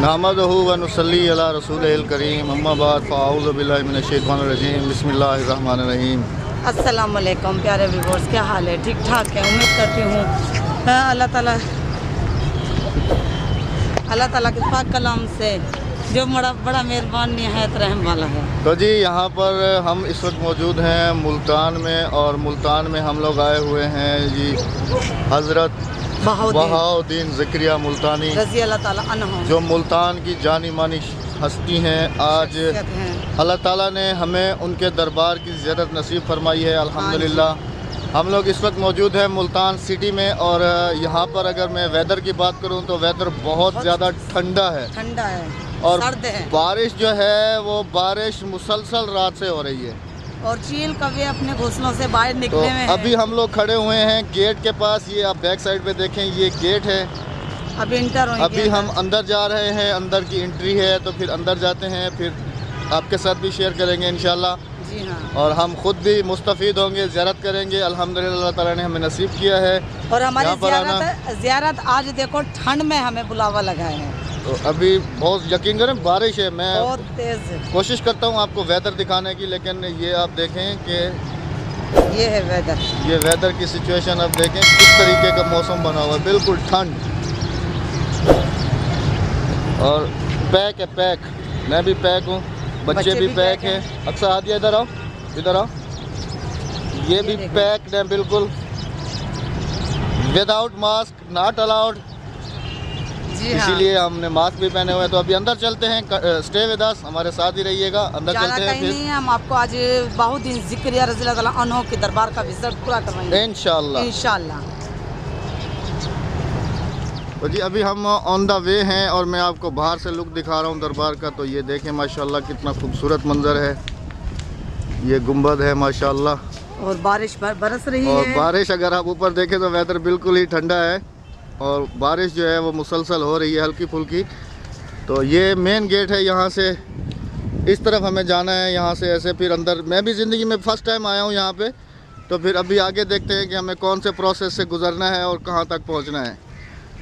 नहमदुहु व नुसल्ली अला रसूलिल करीम अम्मा बाद फ़अऊज़ु बिल्लाहि मिनश शैतानिर रजीम बिस्मिल्लाहिर रहमानिर रहीम। अस्सलाम वालेकुम प्यारे व्यूअर्स, क्या हाल है? ठीक ठाक है, उम्मीद करती हूँ अल्लाह ताला के पाक कलाम से जो बड़ा मेहरबान निहायत रहम वाला है। तो जी यहाँ पर हम इस वक्त मौजूद हैं मुल्तान में, और मुल्तान में हम लोग आए हुए हैं जी हज़रत बहाउद्दीन ज़करिया मुल्तानी रज़ी अल्लाह ताला अन्हु, जो मुल्तान की जानी मानी हस्ती हैं। आज अल्लाह ताला ने हमें उनके दरबार की ज़ियारत नसीब फरमाई है अल्हम्दुलिल्लाह। हम लोग इस वक्त मौजूद हैं मुल्तान सिटी में, और यहाँ पर अगर मैं वेदर की बात करूँ तो वेदर बहुत ज़्यादा ठंडा है और सर्द है। बारिश जो है वो बारिश मुसलसल रात से हो रही है और चील कभी अपने घोंसलों से बाहर निकले में अभी हम लोग खड़े हुए हैं गेट के पास। ये आप बैक साइड पे देखें, ये गेट है। अभी हम अंदर जा रहे हैं, अंदर की एंट्री है, तो फिर अंदर जाते हैं, फिर आपके साथ भी शेयर करेंगे इंशाल्लाह। जी हाँ। और हम खुद भी मुस्तफ़ीद होंगे, ज़ियारत करेंगे अल्हम्दुलिल्लाह। अल्लाह ताला ने हमें नसीब किया है। और हमारी ज़ियारत आज देखो ठंड में हमें बुलावा लगा है। तो अभी बहुत यकीन करें बारिश है। मैं बहुत तेज़ कोशिश करता हूँ आपको वेदर दिखाने की, लेकिन ये आप देखें कि ये है वेदर, ये वेदर की सिचुएशन आप देखें किस तरीके का मौसम बना हुआ है, बिल्कुल ठंड। और पैक है, पैक। मैं भी पैक हूँ, बच्चे भी पैक हैं। अक्सर हादिया इधर आओ, इधर आओ। ये भी पैक्ड है बिल्कुल, विदाउट मास्क नॉट अलाउड। इसीलिए हमने मास्क भी पहने हुए हैं। तो अभी अंदर चलते हैं, स्टे विद अस, हमारे साथ ही रहिएगा। अंदर चलते हैं फिर हम आपको आज बहाउद्दीन ज़करिया रज़ी अल्लाह ताला अन्हु के दरबार का विज़िट पूरा करवाएंगे इंशाल्लाह। तो जी अभी हम ऑन द वे हैं और मैं आपको बाहर से लुक दिखा रहा हूँ दरबार का। तो ये देखें माशाल्लाह कितना खूबसूरत मंजर है। ये गुंबद है माशाल्लाह, और बारिश बरस रही है। और बारिश अगर आप ऊपर देखें तो वेदर बिल्कुल ही ठंडा है, और बारिश जो है वो मुसलसल हो रही है हल्की फुल्की। तो ये मेन गेट है, यहाँ से इस तरफ हमें जाना है, यहाँ से ऐसे फिर अंदर। मैं भी ज़िंदगी में फ़र्स्ट टाइम आया हूँ यहाँ पे, तो फिर अभी आगे देखते हैं कि हमें कौन से प्रोसेस से गुजरना है और कहाँ तक पहुँचना है।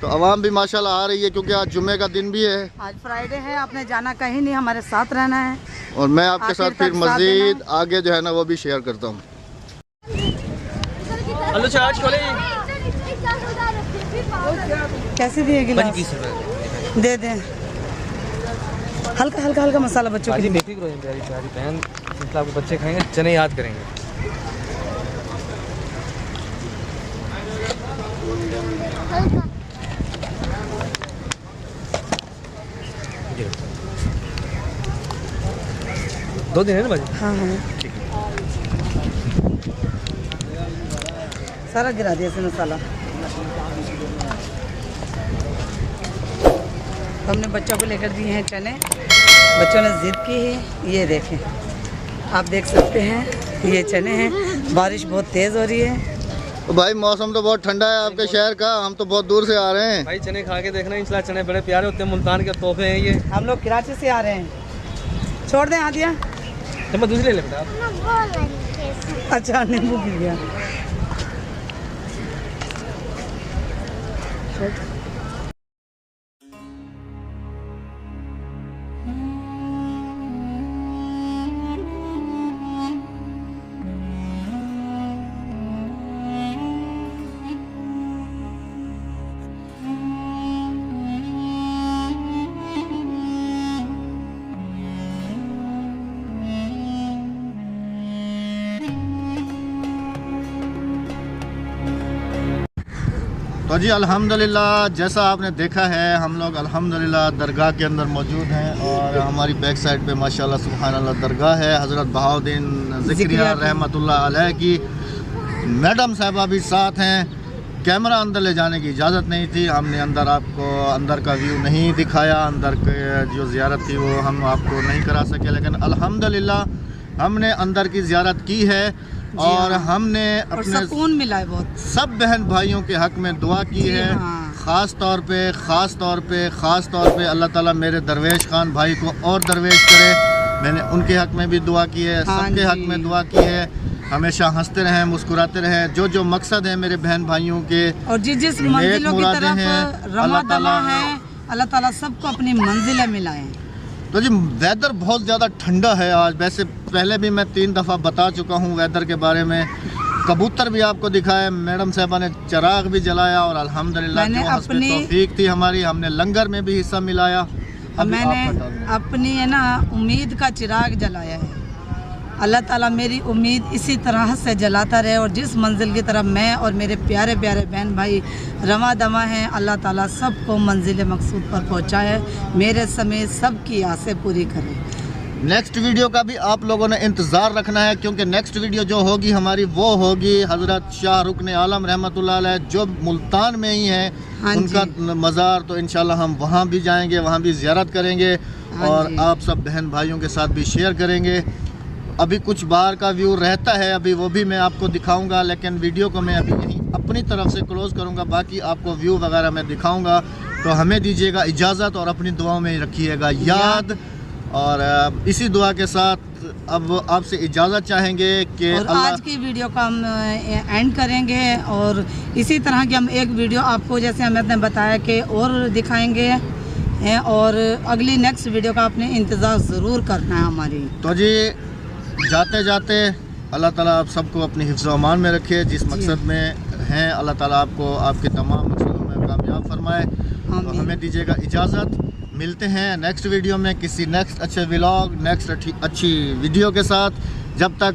तो आवाम भी माशाल्लाह आ रही है, क्योंकि आज जुम्मे का दिन भी है, आज फ्राइडे है। आपने जाना कहीं नहीं, हमारे साथ रहना है, और मैं आपके साथ फिर मज़ीद आगे जो है ना वो भी शेयर करता हूँ। कैसे दिए गिलास? दे दें, हल्का हल्का हल्का मसाला बच्चों के लिए। बहन आपको बच्चे खाएंगे, चने याद करेंगे। दो दिन है ना भाजी? हाँ हाँ, सारा गिरा दिया इसमें मसाला। हमने बच्चों को लेकर दिए हैं चने, बच्चों ने जिद की है। ये देखें, आप देख सकते हैं ये चने हैं। बारिश बहुत तेज़ हो रही है। तो भाई मौसम तो बहुत ठंडा है आपके शहर का, हम तो बहुत दूर से आ रहे हैं। भाई चने खा के देखना, इंशाल्लाह चने बड़े प्यारे होते हैं, मुल्तान के तोहफे हैं ये। हम लोग कराची से आ रहे हैं। छोड़ दें हादिया, मैं दूसरे ले बेटा। अच्छा नींबू गिर गया। तो जी अल्हम्दुलिल्लाह, जैसा आपने देखा है हम लोग अल्हम्दुलिल्लाह दरगाह के अंदर मौजूद हैं, और हमारी बैक साइड पे माशाल्लाह सुभान अल्लाह दरगाह है। हज़रत बहाउद्दीन ज़करिया रहमतुल्लाह अलैह की मैडम साहिबा भी साथ हैं। कैमरा अंदर ले जाने की इजाज़त नहीं थी, हमने अंदर आपको अंदर का व्यू नहीं दिखाया, अंदर के जो ज़ियारत थी वो हम आपको नहीं करा सके। लेकिन अल्हम्दुलिल्लाह हमने अंदर की ज़ियारत की है, और हमने अपने सुकून मिला है बहुत। सब बहन भाइयों के हक़ में दुआ की है। ख़ास तौर पे अल्लाह ताला मेरे दरवेश खान भाई को और दरवेश करे। मैंने उनके हक़ में भी दुआ की है, सबके हक़ में दुआ की है। हमेशा हंसते रहें, मुस्कुराते रहें। जो मकसद है मेरे बहन भाइयों के और जिस मंजिलों की तरफ अल्लाह ताला है, अल्लाह ताला सबको अपनी मंजिलें मिलाएं। तो जी वेदर बहुत ज़्यादा ठंडा है आज। वैसे पहले भी मैं 3 दफ़ा बता चुका हूँ वेदर के बारे में। कबूतर भी आपको दिखाया, मैडम साहबा ने चिराग भी जलाया और अल्हम्दुलिल्लाह जो हस्बे तौफीक थी हमारी, हमने लंगर में भी हिस्सा मिलाया। मैंने अपनी है ना उम्मीद का चिराग जलाया है। अल्लाह ताला मेरी उम्मीद इसी तरह से जलाता रहे और जिस मंजिल की तरफ मैं और मेरे प्यारे प्यारे बहन भाई रवा दवा हैं, अल्लाह ताला सबको मंजिल मकसूद पर पहुँचाए, मेरे समेत सबकी आसें पूरी करे। नेक्स्ट वीडियो का भी आप लोगों ने इंतज़ार रखना है, क्योंकि नेक्स्ट वीडियो जो होगी हमारी वो होगी हज़रत शाह रुकन आलम रहमतुल्लाह अलैह जो मुल्तान में ही है, उनका मज़ार। तो इंशाल्लाह हम वहाँ भी जाएंगे, वहाँ भी ज़ियारत करेंगे और आप सब बहन भाइयों के साथ भी शेयर करेंगे। अभी कुछ बाहर का व्यू रहता है, अभी वो भी मैं आपको दिखाऊंगा, लेकिन वीडियो को मैं अभी यहीं अपनी तरफ से क्लोज़ करूंगा, बाकी आपको व्यू वगैरह मैं दिखाऊंगा। तो हमें दीजिएगा इजाज़त और अपनी दुआओं में रखिएगा याद। और इसी दुआ के साथ अब आपसे इजाज़त चाहेंगे कि आज की वीडियो का हम एंड करेंगे और इसी तरह की हम एक वीडियो आपको जैसे हमने बताया कि और दिखाएंगे हैं और अगली नेक्स्ट वीडियो का आपने इंतज़ार ज़रूर करना है हमारी। तो जी जाते जाते अल्लाह ताला आप सबको अपनी हिफ्ज़ व अमान में रखे, जिस मकसद में हैं अल्लाह ताला आपको आपके तमाम मकसदों में कामयाब फरमाए। तो हमें दीजिएगा इजाज़त, मिलते हैं नेक्स्ट वीडियो में किसी नेक्स्ट अच्छे व्लॉग, नेक्स्ट अच्छी वीडियो के साथ। जब तक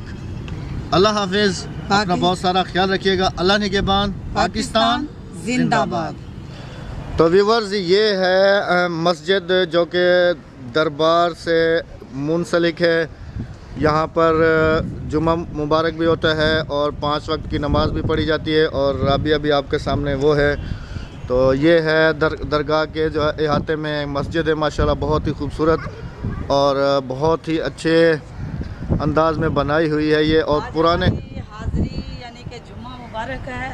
अल्लाह हाफिज़, अपना बहुत सारा ख्याल रखिएगा। अल्लाह निगहबान, पाकिस्तान जिंदाबाद। तो व्यूवर्स ये है मस्जिद जो कि दरबार से मुंसलिक है। यहाँ पर जुम्मा मुबारक भी होता है और 5 वक्त की नमाज़ भी पढ़ी जाती है और अभी आपके सामने वो है। तो ये है दरगाह के जो इहाते में मस्जिद है, माशाल्लाह बहुत ही खूबसूरत और बहुत ही अच्छे अंदाज में बनाई हुई है ये। और पुराने हाज़री यानी कि जुम्मा मुबारक है,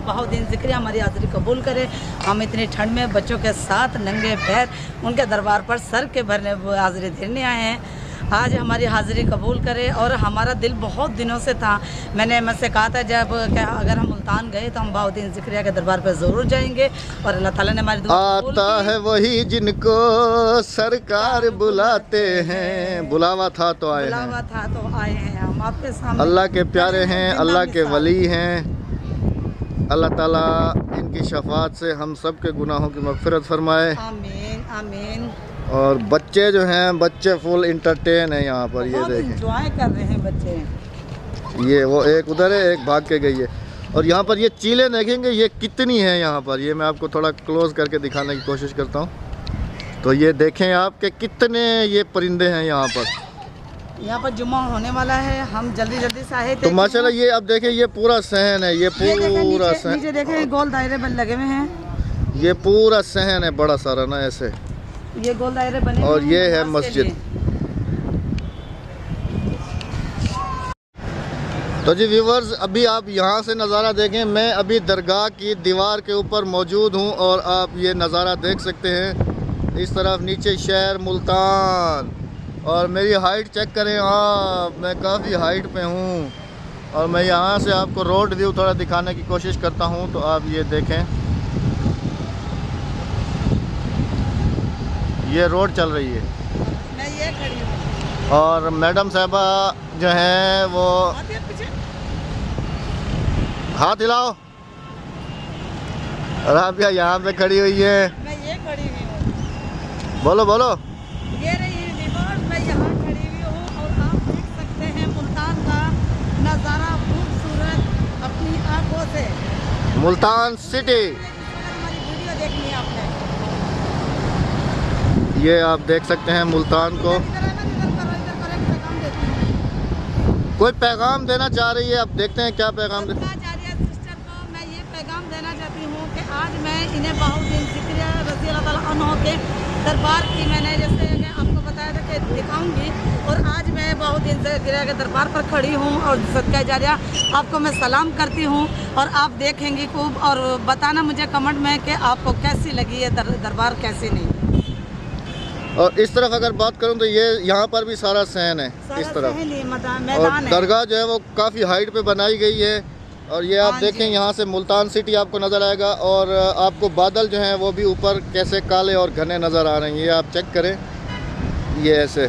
बहुत दिन ज़िक्र हमारी हाज़री कबूल करे। हम इतनी ठंड में बच्चों के साथ नंगे पैर उनके दरबार पर सर के भरने हाज़री देने आए हैं। आज हमारी हाज़री कबूल करे और हमारा दिल बहुत दिनों से था, मैंने मुझसे कहा था जब क्या अगर हम मुल्तान गए तो हम बाउद्दीन ज़िक्रिया के दरबार पर ज़रूर जाएंगे और अल्लाह ताला ने हमारी दुआ कबूल की। आता है वही जिनको सरकार बुलाते हैं, बुलावा था तो आए हैं, बुलावा था तो आए हैं। हम आपके सामने अल्लाह के प्यारे हैं, अल्लाह के वली हैं। अल्लाह ताला इनकी शफात से हम सब के गुनाहों की मग़फ़िरत फरमाए। आमीन आमीन। और बच्चे जो हैं बच्चे फुल इंटरटेन है यहाँ पर, ये देखें एंजॉय कर रहे हैं बच्चे। ये वो एक उधर है, एक भाग के गई है। और यहाँ पर ये चीलें देखेंगे ये कितनी हैं यहाँ पर, ये मैं आपको थोड़ा क्लोज करके दिखाने की कोशिश करता हूँ। तो ये देखें आप कि कितने ये परिंदे हैं यहाँ पर। यहाँ पर जुम्मा होने वाला है, हम जल्दी जल्दी से आए थे। तो माशाल्लाह ये अब देखें ये पूरा सहन है, ये पूरा सहन, नीचे देखें गोल दायरे बन लगे हुए हैं, ये पूरा सहन है बड़ा सारा ना ऐसे, ये गोल दायरे बने और ये है मस्जिद। तो जी व्यूवर्स अभी आप यहाँ से नज़ारा देखें, मैं अभी दरगाह की दीवार के ऊपर मौजूद हूँ और आप ये नज़ारा देख सकते हैं। इस तरफ नीचे शहर मुल्तान और मेरी हाइट चेक करें आप, मैं काफ़ी हाइट पे हूँ और मैं यहाँ से आपको रोड व्यू थोड़ा दिखाने की कोशिश करता हूँ। तो आप ये देखें, ये रोड चल रही है, मैं ये खड़ी हूँ और मैडम साहबा जो हैं वो हाथ हिलाओ, राबिया यहाँ पे खड़ी हुई है। मैं ये खड़ी हुई हूँ, बोलो बोलो। ये रही रिवर, मैं यहाँ खड़ी हुई हूँ और आप देख सकते हैं मुल्तान का नज़ारा खूबसूरत अपनी आँखों से। मुल्तान सिटी, हमारी वीडियो देखनी है आपने, ये आप देख सकते हैं मुल्तान को। कोई पैगाम देना चाह रही है, अब देखते हैं क्या पैगाम दे। सिस्टर को मैं ये पैगाम देना चाहती हूँ कि आज मैं इन्हें बाउद्दीन ज़िक्रिया रज़ी अल्लाह ताला अन्हु के दरबार की मैंने जैसे कि आपको बताया था कि दिखाऊंगी, और आज मैं बाउद्दीन ज़िक्रिया के दरबार पर खड़ी हूँ और सदका जारिया आपको मैं सलाम करती हूँ और आप देखेंगी खूब और बताना मुझे कमेंट में कि आपको कैसी लगी है दरबार, कैसी नहीं। और इस तरफ अगर बात करूं तो ये यहाँ पर भी सारा सहन है, इस तरफ। और दरगाह जो है वो काफ़ी हाइट पे बनाई गई है और ये आप हाँ देखें जी। यहाँ से मुल्तान सिटी आपको नज़र आएगा और आपको बादल जो हैं वो भी ऊपर कैसे काले और घने नज़र आ रहे हैं, ये आप चेक करें, ये ऐसे